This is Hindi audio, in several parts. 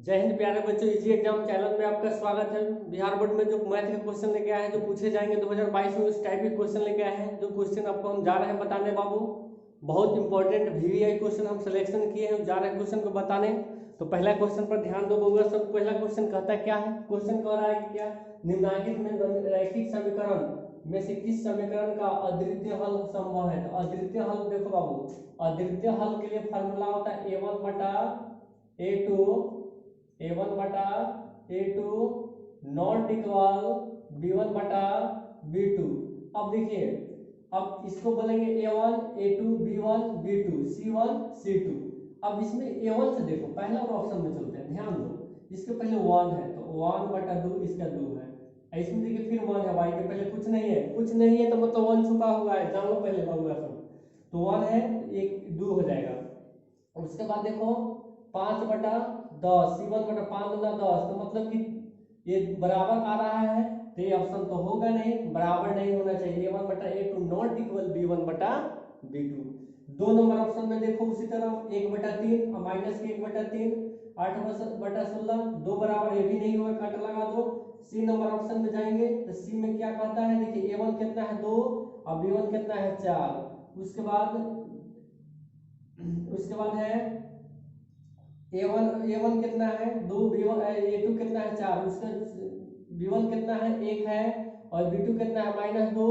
जय हिंद प्यारे बच्चों, इजी एग्जाम चैनल में आपका स्वागत है। बिहार बोर्ड में जो मैथ के क्वेश्चन लेके आए हैं, जो पूछे जाएंगे 2022 में, उस टाइप के क्वेश्चन लेके आए हैं। जो क्वेश्चन आपको हम जा रहे हैं बताने बाबू, बहुत इंपॉर्टेंट वीवीआई क्वेश्चन हम सिलेक्शन किए हैं, जा रहे हैं क्वेश्चन को बताने। तो पहला क्वेश्चन पर ध्यान दो बउआ सब। पहला क्वेश्चन कहता है क्या है, क्वेश्चन कह रहा है कि क्या निम्नलिखित में रैखिक समीकरण में से किस समीकरण का अद्वितीय हल संभव है। तो अद्वितीय हल देखो बाबू, अद्वितीय हल के लिए फॉर्मूला होता है a1 बटा a2 नॉट इक्वल b1 बटा b2। अब देखिए, अब इसको बोलेंगे a1 a2 b1 b2 c1 c2। अब इसमें a1 से देखो, पहला ऑप्शन में चलते हैं, ध्यान दो। इसके पहले 1 है तो 1 बटा 2, इसका 2 है। इसमें देखिए फिर 1 है, y के पहले कुछ नहीं है, कुछ नहीं है तो मतलब 1 छुपा हुआ है, जान लो पहले बाबू सब। तो 1 है, एक 2 हो जाएगा। उसके बाद देखो 5 बटा 10, c1 बटा 5 गुना 10, तो मतलब कि ये बराबर आ रहा है, तो ये ऑप्शन तो होगा नहीं, बराबर नहीं होना चाहिए। a1 बटा a2 नॉट इक्वल b1 बटा b2। 2 नंबर ऑप्शन में देखो उसी तरह 1 बटा 3 और माइनस के 1 बटा 3, 8 बटा 16, 2 बराबर, ये भी नहीं होगा, काट लगा दो। सी नंबर ऑप्शन में जाएंगे तो सी में क्या कहता है, देखिए a1 कितना है 2 और b1 कितना है 4। उसके बाद है a1 कितना है 2, b1 a2 कितना है 4, उसका b1 कितना है 1 है और b2 कितना है -2।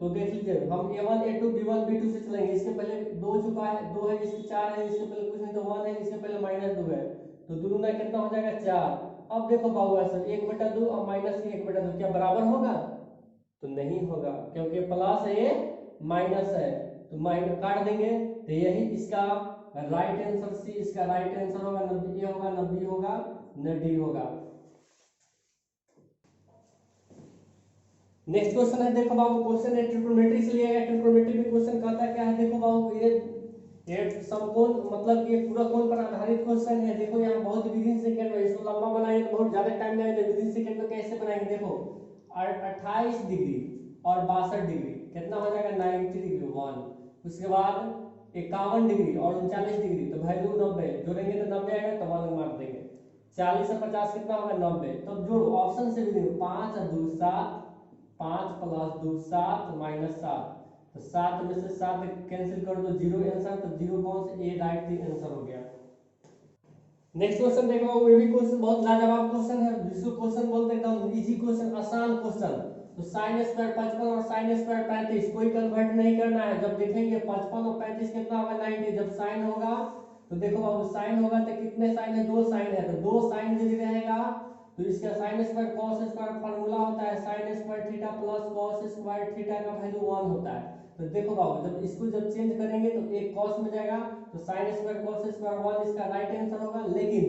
तो देख लीजिए, हम a1 a2 b1 b2 से चलेंगे। इसके पहले 2 चुका है, 2 है, इसके 4 है, इसके पहले कुछ नहीं तो 1 है, इसके पहले -2 है, तो 2 गुना कितना हो जाएगा 4। अब देखो बाबू ऐसा 1 बटा 2 और माइनस 1 बटा 2 क्या बराबर होगा, तो नहीं होगा, क्योंकि प्लस है ये माइनस है, तो माइनस काट देंगे। तो यही इसका राइट आंसर सी, इसका राइट आंसर होगा, न बी होगा न बी होगा न डी होगा। नेक्स्ट क्वेश्चन है, देखो बाबू क्वेश्चन है ट्रिग्नोमेट्री से लिया गया। ट्रिग्नोमेट्री में क्वेश्चन कहता क्या है, देखो बाबू ये समकोण मतलब ये पूरा कोण पर आधारित क्वेश्चन है। देखो यहाँ बहुत विदिन सेकंड में, इसको लंबा बनाएंगे तो बहुत ज्यादा टाइम लगेगा, विदिन सेकंड में कैसे बनाएंगे देखो। 28 डिग्री और 62 डिग्री कितना हो जाएगा 90 डिग्री 1। उसके बाद 51 डिग्री और 39 डिग्री, तो वैल्यू 90 जोड़ेंगे तो 90 आएगा, तो 1 मार देंगे। 40 और 50 कितना होगा 90। तो जोड़ो ऑप्शन से भी देखो, 5 और 2 7, 5 प्लस 2 7 माइनस 7, तो 7 में से 7 कैंसिल कर दो, 0 आंसर, तो 0 कौन से ए राइट आंसर हो गया। नेक्स्ट क्वेश्चन देखो, ये भी क्वेश्चन बहुत लाजवाब क्वेश्चन है, जिसको क्वेश्चन बोलते हैं एकदम इजी क्वेश्चन, आसान क्वेश्चन। तो साइन स्क्वायर 55 और साइन स्क्वायर 35, कोई कन्वर्ट नहीं करना है। जब देखेंगे 55 और 35 कितना होगा 90, जब साइन होगा तो देखो बाबू साइन होगा तो कितने साइन है, 2 साइन है, तो 2 साइन यदि रहेगा तो इसका sine square cos square formula होता है sine square theta plus cos square theta का वैल्यू 1 होता है। तो देखो बाबू जब इसको जब चेंज करेंगे तो एक कॉस में जाएगा, तो साइन स्क्वायर कॉस स्क्वायर 1 इसका राइट आंसर होगा। लेकिन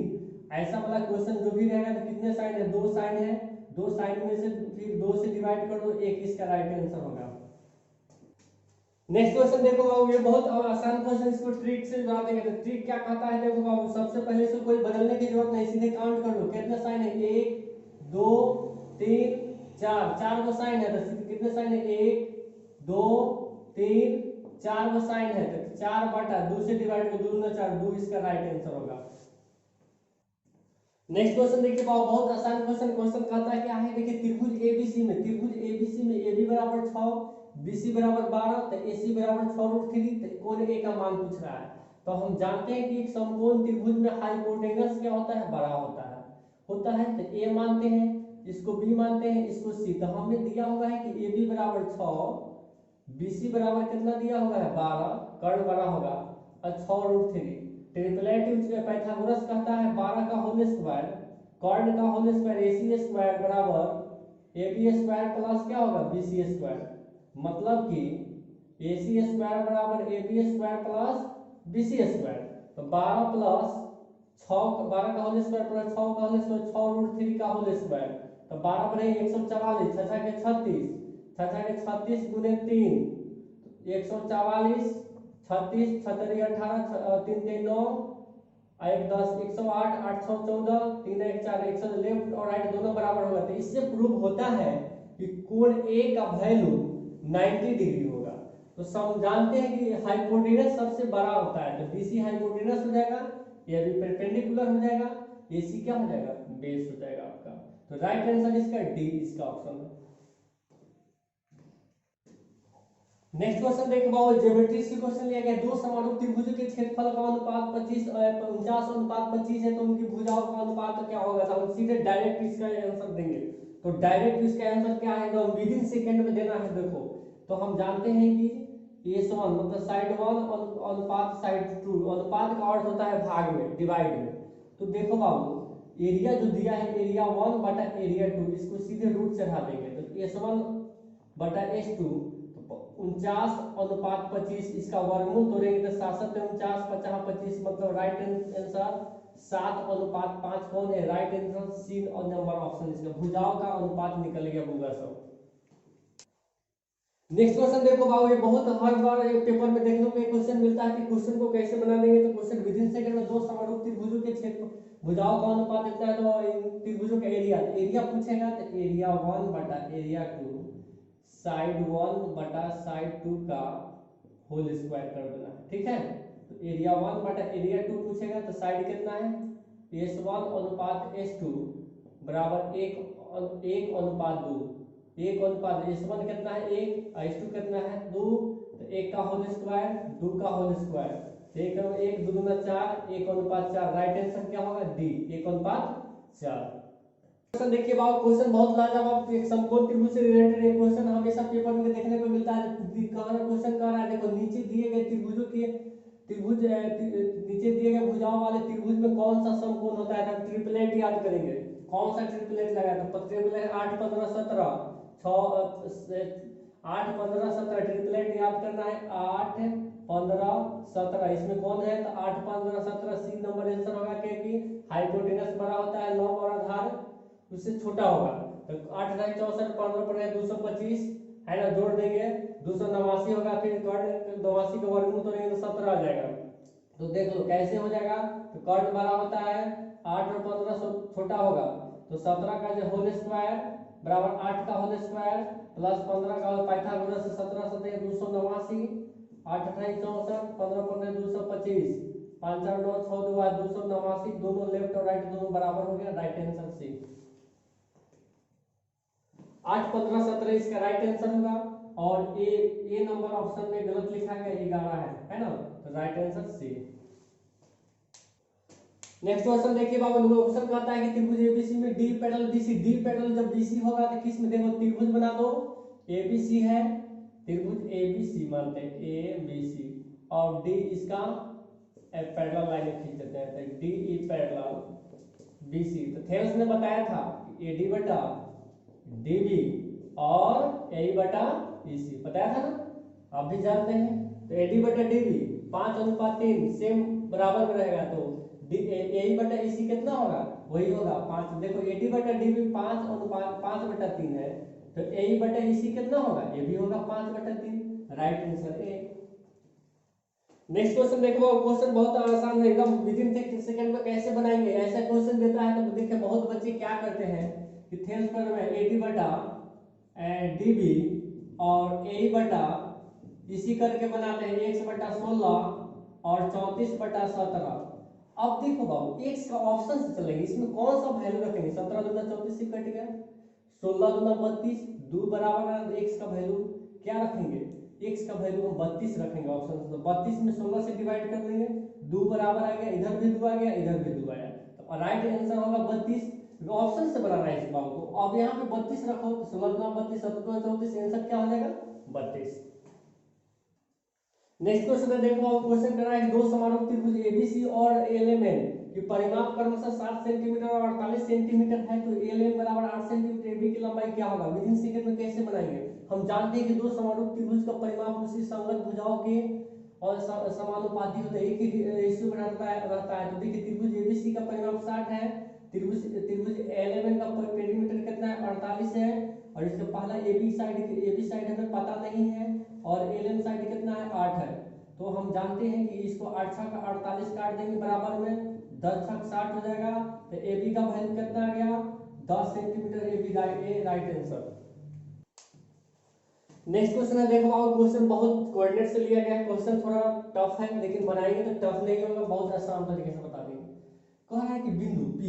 ऐसा वाला क्वेश्चन जो भी रहेगा तो कितने साइन है, 2 साइन है, 2 साइन में से फिर 2 से डिवाइड कर दो, एक इसका राइट आंसर होगा। नेक्स्ट क्वेश्चन देखो बाबू, ये बहुत आसान क्वेश्चन, इसको ट्रिक से बता देंगे। तो ट्रिक क्या कहता है देखो बाबू, सबसे पहले इसको कोई बदलने की जरूरत नहीं, सीधे काउंट कर लो कितने साइन है, 1 2 3 4, 4 गो साइन है, तो कितने साइन है 1 2 3 4 गो साइन है, तो 4 बटा 2 से डिवाइड कर 2 गुना 4, 2 इसका राइट आंसर होगा। नेक्स्ट क्वेश्चन देखिए बाबू, बहुत आसान क्वेश्चन। क्वेश्चन कहता है क्या है, देखिए त्रिभुज एबीसी में, AB बराबर 6, BC बराबर 12, तो AC बराबर 6√3, तो कोण A का मान पूछ रहा है। तो हम जानते हैं कि एक समकोण त्रिभुज में हाइपोटेनस क्या होता है, बड़ा होता है। तो A मानते हैं, इसको B मानते हैं, इसको C। तो हमें दिया हुआ है कि AB बराबर 6, BC बराबर कितना दिया हुआ है 12, कर्ण बड़ा होगा, और 6√3। ट्रिपलेट पाइथागोरस कहता है 12 का होल स्क्वायर कर्ण का होल स्क्वायर AC स्क्वायर बराबर AB स्क्वायर प्लस क्या होगा BC स्क्वायर। मतलब कि AC स्क्वायर बराबर AB square plus BC square. तो 12 प्लस 6, 12 का होल स्क्वायर प्लस 6 का होल स्क्वायर, 6√3 का होल स्क्वायर, तो 12 बने 144, 6 के 36, 6 के 36 गुने 3, 144, 36 छतरी 18, 3 3 9, 1 10, 108, 814, 3 1 4, 100, लेफ्ट और राइट दोनों बराबर होगा। तो इससे प्रूव होता है कि कोण A का वैल्यू 90 डिग्री होगा। तो हम जानते हैं कि हाइपोटेनस सबसे बड़ा होता है, तो BC हाइपोटेनस हो जाएगा, ये भी परपेंडिकुलर हो जाएगा, AC क्या हो जाएगा, बेस हो जाएगा आपका। तो राइट आंसर इसका डी इसका ऑप्शन है। नेक्स्ट क्वेश्चन देखो बाबू, ज्योमेट्री से क्वेश्चन लिया गया, दो समरूप त्रिभुजों के क्षेत्रफल का अनुपात 49:25 है, तो उनकी भुजाओं का अनुपात क्या होगा। तो हम सीधे डायरेक्ट इसका आंसर देंगे। तो डायरेक्ट इसका आंसर क्या है, तो विद इन सेकंड में देना है। देखो तो हम जानते हैं कि ये समान मतलब साइड 1 अनुपात साइड 2, अनुपात का अर्थ होता है भाग में, डिवाइड में। तो देखो बाबू एरिया जो दिया है एरिया 1 बटा एरिया 2, इसको सीधे रूट चढ़ा देंगे। तो S1 बटा S2 49:25, इसका वर्गमूल तोड़ेंगे तो 7 49 50 25, मतलब राइट आंसर 7:5 कौन है, राइट आंसर सी और नंबर ऑप्शन इसका, भुजाओं का अनुपात निकल गया होगा सब। नेक्स्ट क्वेश्चन देखो बाबू, ये बहुत हर बार पेपर में देखने को क्वेश्चन मिलता है कि क्वेश्चन को कैसे बना देंगे। तो क्वेश्चन विद इन सेकंड में, दो समरूप त्रिभुजों के क्षेत्र भुजाओं का अनुपात देता है, तो इन त्रिभुजों का एरिया पूछेगा, तो एरिया 1 बटा एरिया 2 साइड 1 बटा साइड 2 का होल स्क्वायर कर देना है, ठीक है। तो एरिया 1 बटा एरिया 2 पूछेगा, तो साइड कितना है, S1 अनुपात S2 बराबर 1:2, 1:2, S1 कितना है 1, S2 कितना है 2, तो 1 का होल स्क्वायर 2 का होल स्क्वायर, 1 2 गुना 4, 1:4, राइट आंसर क्या होगा डी 1:4। क्वेश्चन देखिए बाबू, क्वेश्चन बहुत लाजवाब, एक समकोण त्रिभुज से रिलेटेड एक क्वेश्चन हमेशा पेपर में देखने को मिलता है। क्वेश्चन कह रहा है, देखो नीचे दिए गए त्रिभुजों के नीचे दिए गए भुजाओं वाले त्रिभुज में कौन सा समकोण होता है। तो ट्रिपलेट याद करेंगे, कौन सा ट्रिपलेट लगाया, तो ट्रिपलेट 8 15 17 8 15 17 ट्रिपलेट याद करना है, 8 15 17, इसमें कौन है, तो 8 15 17 सी नंबर आंसर होगा, क्योंकि हाइपोटेनस बड़ा होता है, लंब और आधार उससे छोटा होगा। तो 8 × 64 15 पर 225 है ना, जोड़ देंगे 289 होगा, फिर कर्ण 89 का वर्गमूल तोड़ेंगे तो 17 आ जाएगा। तो देख लो कैसे हो जाएगा, तो कर्ण बड़ा होता है 8 और 15 छोटा होगा, तो 17 का जो होल स्क्वायर बराबर 8 का होल स्क्वायर प्लस 15 का पाइथागोरस से 17 17 289, 8 28 64 15 15 225, 5 4 9 6 2 8 289, दोनों लेफ्ट और राइट दोनों बराबर हो गया, राइट आंसर सी 8 15 17 इसका राइट आंसर होगा। और ए नंबर ऑप्शन में गलत लिखा गया 11 है ना, तो right answer C. Next question देखिए बाबू, क्वेश्चन कहता है कि त्रिभुज एबीसी में D parallel BC, D parallel जब बीसी होगा तो किस में, देखो त्रिभुज बना दो, एबीसी है, त्रिभुज एबीसी मानते हैं एबीसी, और डी इसका पैरेलल लाइन खींच देते हैं, तो डी ई पैरेलल बीसी। तो थेल्स ने बताया था एडी बटा डीबी और ए बटा ईसी, बताया था ना, आप भी जानते हैं। तो एडी बटा डीबी 5:3 सेम बराबर में रहेगा, तो ए बटा ईसी कितना होगा, वही होगा 5। देखो एडी बटा डीबी 5:3 है, तो ए बटा ईसी कितना होगा, ये भी होगा 5/3, right answer A. Next question देखो, क्वेश्चन बहुत आसान है एकदम, विद इन सेकंड में कैसे बनाएंगे, ऐसा क्वेश्चन देता है तो देखिए बहुत बच्चे क्या करते हैं कि थेल्स पर में एडी बटा डीबी और ए बटा इसी करके बनाते हैं, x बटा 16 और 34/17। अब देखो बाबू x का ऑप्शन से चलेंगे, इसमें कौन सा वैल्यू रखेंगे, 17 दूना 34 से कट गया, 16 दूना 32, 2 बराबर x का वैल्यू क्या रखेंगे, x का वैल्यू हम 32 रखेंगे ऑप्शन से। तो 32 में 16 से डिवाइड कर देंगे, 2 बराबर आ गया, इधर भी 2 आ गया, इधर भी 2 आया, तो राइट आंसर होगा 32। ऑप्शन से बनाना है इस बाबू को, अब यहाँ पे 32 रखो, तो 16 दूना 32, 17 दूना 34, आंसर क्या हो जाएगा 32। नेक्स्ट क्वेश्चन देखो, क्वेश्चन कर रहा है कि दो समारूप त्रिभुज एबीसी और एलएमएन की परिमाप क्रमशः 60 सेंटीमीटर और 48 सेंटीमीटर है, तो एलएम बराबर 8 सेंटीमीटर, एबी की लंबाई क्या होगा, विद इन सेकंड में कैसे बनाएंगे। हम जानते हैं कि दो समारूप त्रिभुज का परिमाप उसी संगत भुजाओं के और समानुपाती होता है, एक ही रेशियो में रहता है। तो देखिए त्रिभुज एबीसी का परिमाप 60 है, त्रिभुज एलएमएन का पेरीमीटर कितना है 48 है, और इसका पहला एबी साइड हमें पता नहीं है, और एलएम साइड कितना है 8 है। तो हम जानते हैं कि इसको 8 छक 48 काट देंगे बराबर में, 10 छक 60 हो जाएगा, तो एबी का वैल्यू कितना आ गया 10 centimetre, AB right answer. Next question है, देखो आओ, क्वेश्चन बहुत कोऑर्डिनेट से लिया गया है, क्वेश्चन थोड़ा टफ है लेकिन बनाएंगे तो टफ नहीं होगा, बहुत आसान तरीके से बता देंगे। कह रहा है कि बिंदु P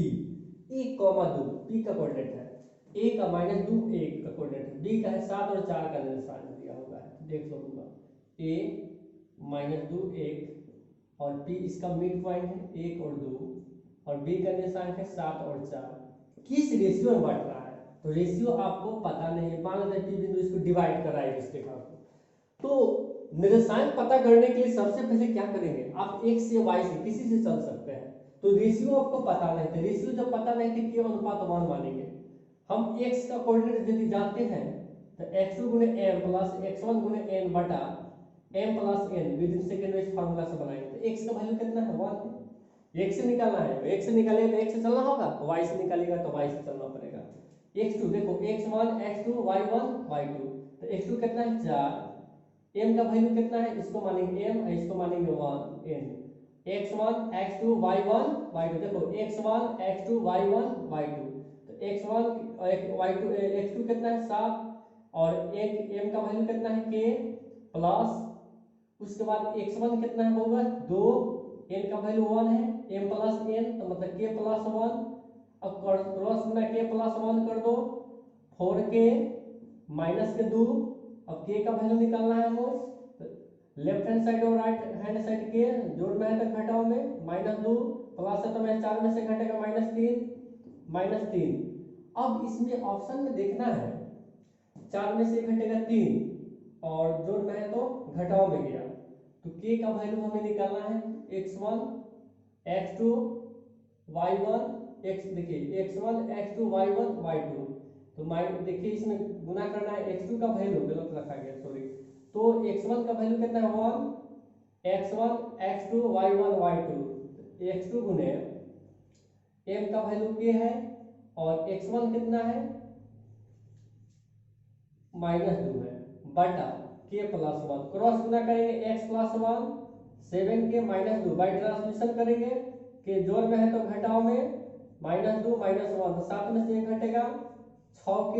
1,2 P का कोऑर्डिनेट है, A का -2 1 का कोऑर्डिनेट है, B का है 7 और 4 का निर्देशांक दिया होगा है, देख लो पूरा A -2 1 और P इसका मिड पॉइंट है 1 और 2 और B का निर्देशांक है 7 और 4, किस रेशियो में बांट रहा है, तो रेशियो आपको पता नहीं है, मान लेते हैं P बिंदु इसको डिवाइड कर रहा है इस रेखा को, तो निर्देशांक पता करने के लिए सबसे पहले क्या करेंगे, आप x से y से किसी से चल सकते हैं, तो रेशियो आपको पता नहीं था, रेशियो जब पता नहीं थे k अनुपात 1 मानेंगे, हम x का कोऑर्डिनेट यदि जानते हैं तो x2 गुणे m प्लस x1 गुणे n बटा m plus n with in second इस फार्मूला से बनाएंगे, तो x का वैल्यू कितना है 1 है, x से निकालना है, तो x से निकालेगा तो x से चलना होगा, तो y से निकालेगा तो y से चलना पड़ेगा, x2 देखो x1 x2 y1 y2, तो x2 कितना है 4, m का वैल्यू कितना है, इसको मानेंगे m इसको मानेंगे 1 n, x1 x2 y1 y2, देखो x1 x2 y1 y2, तो x1 y2 x2 कितना है 7 और एक m का वैल्यू कितना है k प्लस उसके बाद x1 कितना है होगा 2, n का वैल्यू 1 है, m प्लस n तो मतलब k प्लस 1, अब क्रॉस गुना k प्लस 1 कर दो 4k माइनस के 2, अब k का वैल्यू निकालना है हमें, लेफ्ट हैंड साइड और राइट हैंड साइड के जोड़ में है तो घटाओ में -2 प्लस है तो मैं 4 में से घटेगा -3, अब इसमें ऑप्शन में देखना है 4 में से घटेगा 3 और जोड़ में है तो घटाओ में गया, तो k का वैल्यू हमें निकालना है x1 x2 y1 x, देखिए x1 x2 y1 y2, तो देखिए इसमें गुना करना है, x2 का वैल्यू गलत रखा गया सॉरी, तो x1 का वैल्यू कितना है 1, x1 x2 y1 y2, x2 गुने m का वैल्यू k है और x1 कितना है -2 है बटा k प्लस 1, क्रॉस गुना करेंगे x plus 1 7k -2 by transmission करेंगे, के जोड़ में है तो घटाओ में -2 -1 तो 7 में से एक घटेगा 6k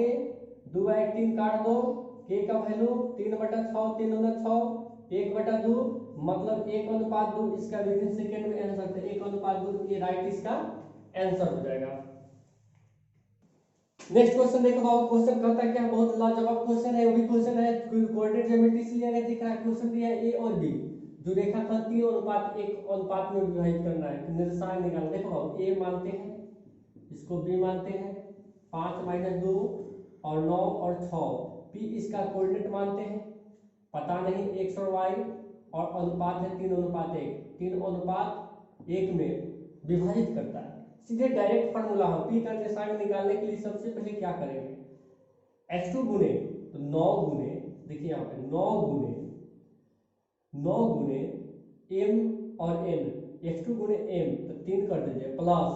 2 3 काट दो, k का वैल्यू 3/6 3 गुना 6 1/2 मतलब 1:2, इसका विद इन सेकेंड में आंसर तो 1:2, ये राइट इसका आंसर हो जाएगा। नेक्स्ट क्वेश्चन देखो बाबू, क्वेश्चन कहता है क्या, बहुत लाजवाब क्वेश्चन है, वो भी क्वेश्चन है कोऑर्डिनेट ज्योमेट्री से लिया गया, दिख रहा है क्वेश्चन दिया है a और b जो रेखाखंड 3:1 अनुपात में विभाजित करना है, निर्देशांक निकालना, देखो बाबू a मानते हैं, इसको b मानते हैं 5 - 2 और 9 और 6, p इसका कोऑर्डिनेट मानते हैं, पता नहीं x और y और अनुपात है 3:1, 3:1 में विभाजित करता है, सीधे डायरेक्ट फार्मूला हम p का निर्देशांक निकालने के लिए सबसे पहले क्या करेंगे, x2 गुने तो 9 गुने, देखिए यहाँ पे 9 गुने m और n, x2 गुने m तो 3 कर दीजिए प्लस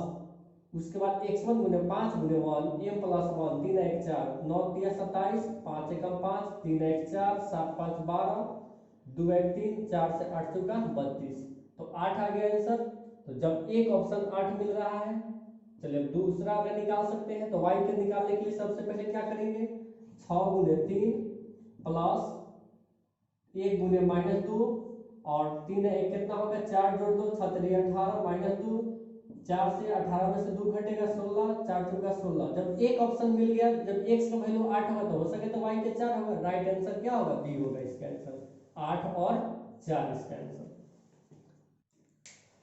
उसके बाद x1 गुने 5 गुने 1 m प्लस 1 3 1 4 9 3 27 5 1 5 3 1 4 7 5 12 2 1 3 4 से 8 चौका 32, तो 8 आ गया आंसर, तो जब एक ऑप्शन 8 मिल रहा है, चलिए दूसरा अगर निकाल सकते हैं तो y के निकालने के लिए सबसे पहले क्या करेंगे 6 गुने 3 प्लस 1 गुने -2 और 3 1 कितना होगा 4 जोड़ दो 6 3 18 -2 4 से 18 में से 2 घटेगा 16 4 चौका 16, जब एक ऑप्शन मिल गया, जब x का वैल्यू 8 होगा तो हो सके तो y के 4 होगा, राइट आंसर क्या होगा b होगा इसका आंसर, 8 और 4 इसका आंसर।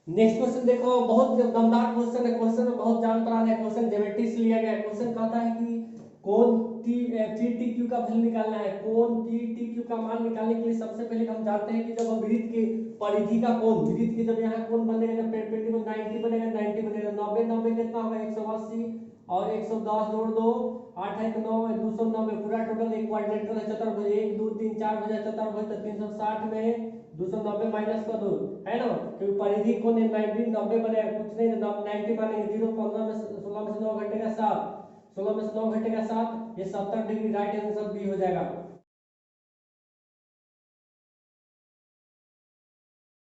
नेक्स्ट क्वेश्चन देखो, बहुत दमदार क्वेश्चन है, क्वेश्चन में बहुत जान पड़ा है, क्वेश्चन ज्योमेट्री से लिया गया है, क्वेश्चन कहता है कि कोण PTQ का वैल्यू निकालना है, कोण PTQ का मान निकालने के लिए सबसे पहले हम जानते हैं कि जब हम वृत्त के परिधि का कोण, वृत्त के जब यहाँ कोण बनेगा, जब परपेंडिकुलर 90 बनेगा 90 बनेगा, 90 90 कितना होगा 180 और 110 जोड़ दो 8 1 9 290, पूरा टोटल एक क्वाड्रेंटल है चतुर्भुज 1 2 3 4 भुजा चतुर्भुज, तो 360 में 290 माइनस कर दो, है ना, क्योंकि परिधि कोण 90 90 बनेगा, कुछ नहीं 90 मानेंगे 0 15 में 16 में से 9 घटेगा 7, 16 में से 9 घटेगा 7, ये 70 डिग्री, राइट आंसर बी हो जाएगा।